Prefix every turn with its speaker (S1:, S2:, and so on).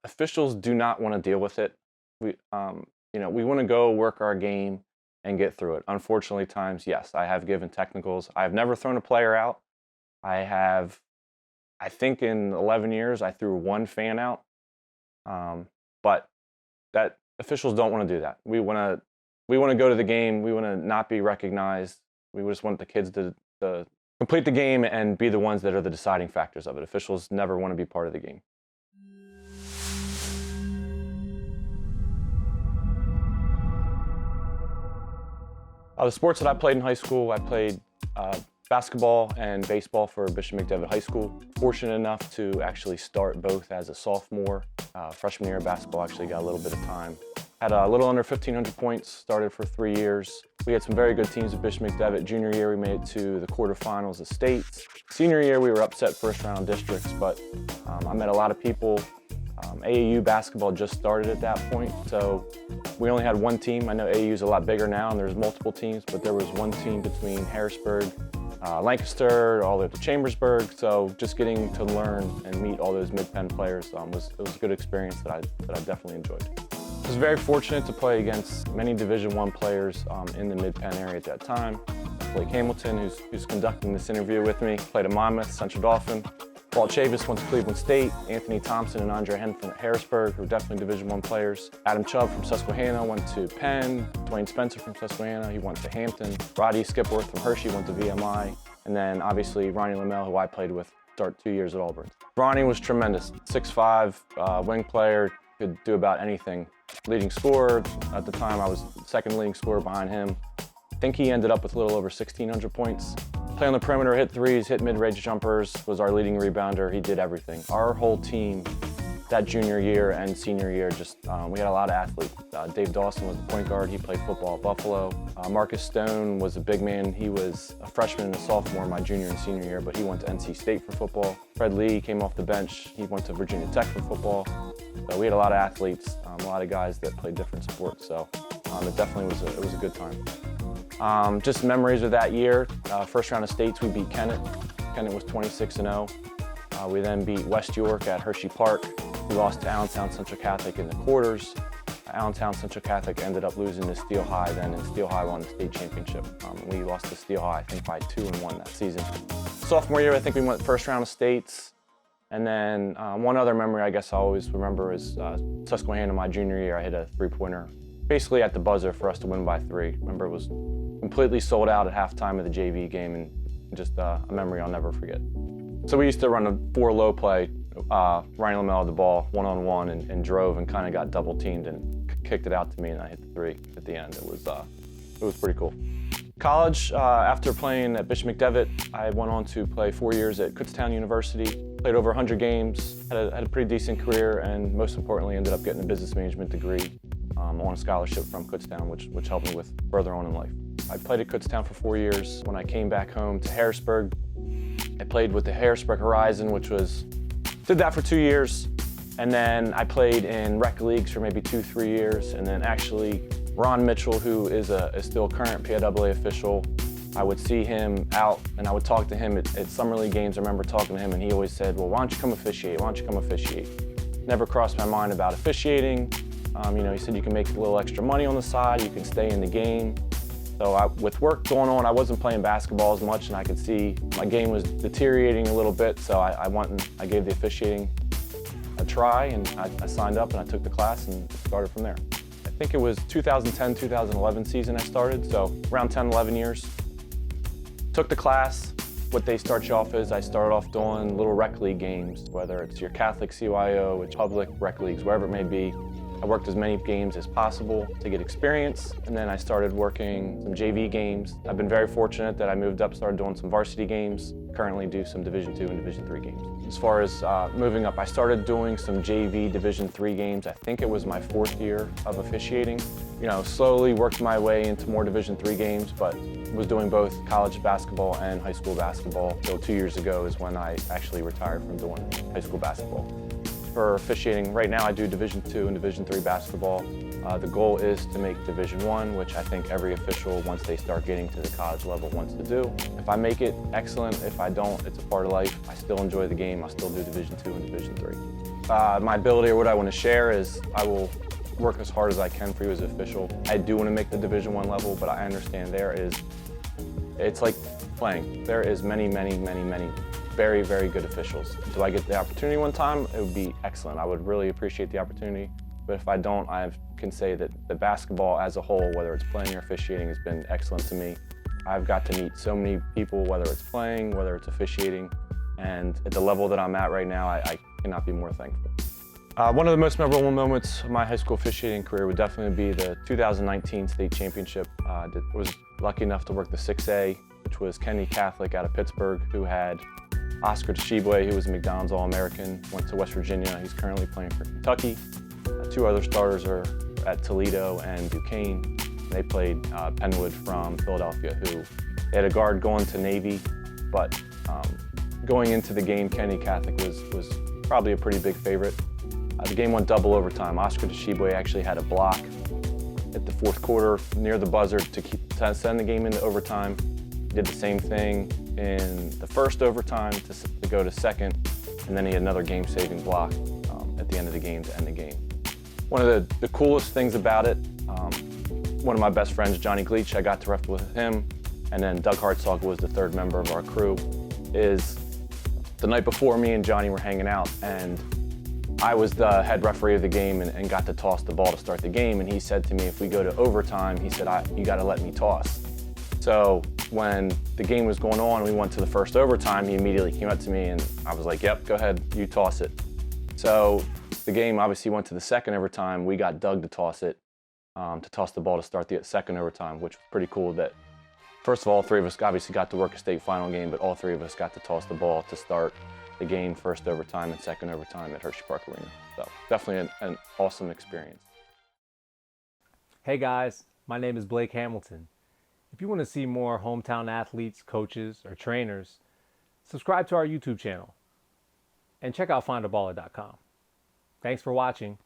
S1: Officials do not want to deal with it. We want to go work our game and get through it. Unfortunately, times, yes, I have given technicals. I've never thrown a player out. I think in 11 years, I threw one fan out. But that officials don't want to do that. We want to go to the game. We want to not be recognized. We just want the kids to complete the game and be the ones that are the deciding factors of it. Officials never want to be part of the game. The sports that I played in high school, I played basketball and baseball for Bishop Mcdevitt High School. Fortunate enough to actually start both as a sophomore. Freshman year of basketball, actually got a little bit of time. Had a little under 1,500 points, started for 3 years. We had some very good teams at Bishop Mcdevitt. Junior year, we made it to the quarterfinals of states. Senior year, we were upset first round districts, but I met a lot of people. AAU basketball just started at that point, so we only had one team. I know AAU is a lot bigger now, and there's multiple teams, but there was one team between Harrisburg, Lancaster, all the way up to Chambersburg. So just getting to learn and meet all those Mid-Penn players was a good experience that I definitely enjoyed. I was very fortunate to play against many Division I players in the Mid-Penn area at that time. Blake Hamilton, who's conducting this interview with me, played at Monmouth, Central Dauphin. Walt Chavis went to Cleveland State. Anthony Thompson and Andre Henn from Harrisburg, who are definitely Division I players. Adam Chubb from Susquehanna went to Penn. Dwayne Spencer from Susquehanna, he went to Hampton. Roddy Skipworth from Hershey went to VMI. And then obviously Ronnie Lamel, who I played with, start 2 years at Auburn. Ronnie was tremendous. 6'5", wing player, could do about anything. Leading scorer, at the time I was second leading scorer behind him. I think he ended up with a little over 1,600 points. Play on the perimeter, hit threes, hit mid-range jumpers, was our leading rebounder. He did everything. Our whole team that junior year and senior year, we had a lot of athletes. Dave Dawson was the point guard. He played football at Buffalo. Marcus Stone was a big man. He was a freshman and a sophomore my junior and senior year, but he went to NC State for football. Fred Lee came off the bench. He went to Virginia Tech for football. So we had a lot of athletes, a lot of guys that played different sports. So it definitely was a good time. Just memories of that year. First round of states, we beat Kennett. Kennett was 26-0. We then beat West York at Hershey Park. We lost to Allentown Central Catholic in the quarters. Allentown Central Catholic ended up losing to Steel High then, and Steel High won the state championship. We lost to Steel High, I think, by 2-1 that season. Sophomore year, I think we went first round of states. And then one other memory I guess I always remember is Susquehanna my junior year. I hit a three-pointer, basically at the buzzer for us to win by 3. Remember, it was completely sold out at halftime of the JV game, and just a memory I'll never forget. So we used to run a 4-low play. Ryan Lamel had the ball one-on-one and drove and kind of got double teamed and kicked it out to me, and I hit the 3 at the end. It was pretty cool. College, after playing at Bishop Mcdevitt, I went on to play 4 years at Kutztown University. Played over 100 games, had a pretty decent career, and most importantly ended up getting a business management degree on a scholarship from Kutztown, which helped me with further on in life. I played at Kutztown for 4 years. When I came back home to Harrisburg, I played with the Harrisburg Horizon, did that for 2 years. And then I played in rec leagues for maybe 2-3 years. And then actually Ron Mitchell, who is still current PIAA official, I would see him out and I would talk to him at summer league games. I remember talking to him and he always said, well, why don't you come officiate? Why don't you come officiate? Never crossed my mind about officiating. He said you can make a little extra money on the side, you can stay in the game. So with work going on, I wasn't playing basketball as much, and I could see my game was deteriorating a little bit. So I went and I gave the officiating a try, and I signed up and I took the class and started from there. I think it was 2010-2011 season I started, so around 10, 11 years. Took the class. What they start you off is I started off doing little rec league games, whether it's your Catholic CYO, it's public rec leagues, wherever it may be. I worked as many games as possible to get experience, and then I started working some JV games. I've been very fortunate that I moved up, started doing some varsity games, currently do some Division II and Division III games. As far as moving up, I started doing some JV Division III games. I think it was my 4th year of officiating. Slowly worked my way into more Division III games, but was doing both college basketball and high school basketball. So 2 years ago is when I actually retired from doing high school basketball. For officiating, right now I do Division II and Division III basketball. The goal is to make Division I, which I think every official, once they start getting to the college level, wants to do. If I make it, excellent. If I don't, it's a part of life. I still enjoy the game. I still do Division II and Division III. My ability or what I want to share is I will work as hard as I can for you as an official. I do want to make the Division I level, but I understand it's like playing. There is many very, very good officials. Do I get the opportunity one time? It would be excellent. I would really appreciate the opportunity. But if I don't, I can say that the basketball as a whole, whether it's playing or officiating, has been excellent to me. I've got to meet so many people, whether it's playing, whether it's officiating, and at the level that I'm at right now, I cannot be more thankful. One of the most memorable moments of my high school officiating career would definitely be the 2019 state championship. I was lucky enough to work the 6A, which was Kennedy Catholic out of Pittsburgh, who had Oscar Tshiebwe, who was a McDonald's All-American, went to West Virginia. He's currently playing for Kentucky. Two other starters are at Toledo and Duquesne. They played Penwood from Philadelphia, who they had a guard going to Navy, but going into the game, Kennedy Catholic was probably a pretty big favorite. The game went double overtime. Oscar Tshiebwe actually had a block at the fourth quarter near the buzzer to send the game into overtime. He did the same thing in the first overtime to go to second, and then he had another game-saving block at the end of the game to end the game. One of the coolest things about it, one of my best friends, Johnny Gleach, I got to ref with him, and then Doug Hartzog was the third member of our crew, is the night before me and Johnny were hanging out, and I was the head referee of the game and got to toss the ball to start the game, and he said to me, if we go to overtime, he said, you got to let me toss. So when the game was going on, we went to the first overtime, he immediately came up to me and I was like, yep, go ahead, you toss it. So the game obviously went to the second overtime. We got Doug to toss it, to toss the ball to start the second overtime, which was pretty cool that, first of all three of us obviously got to work a state final game, but all three of us got to toss the ball to start the game, first overtime and second overtime at Hershey Park Arena. So definitely an awesome experience.
S2: Hey guys, my name is Blake Hamilton. If you want to see more hometown athletes, coaches, or trainers, subscribe to our YouTube channel and check out Findaballer.com. Thanks for watching.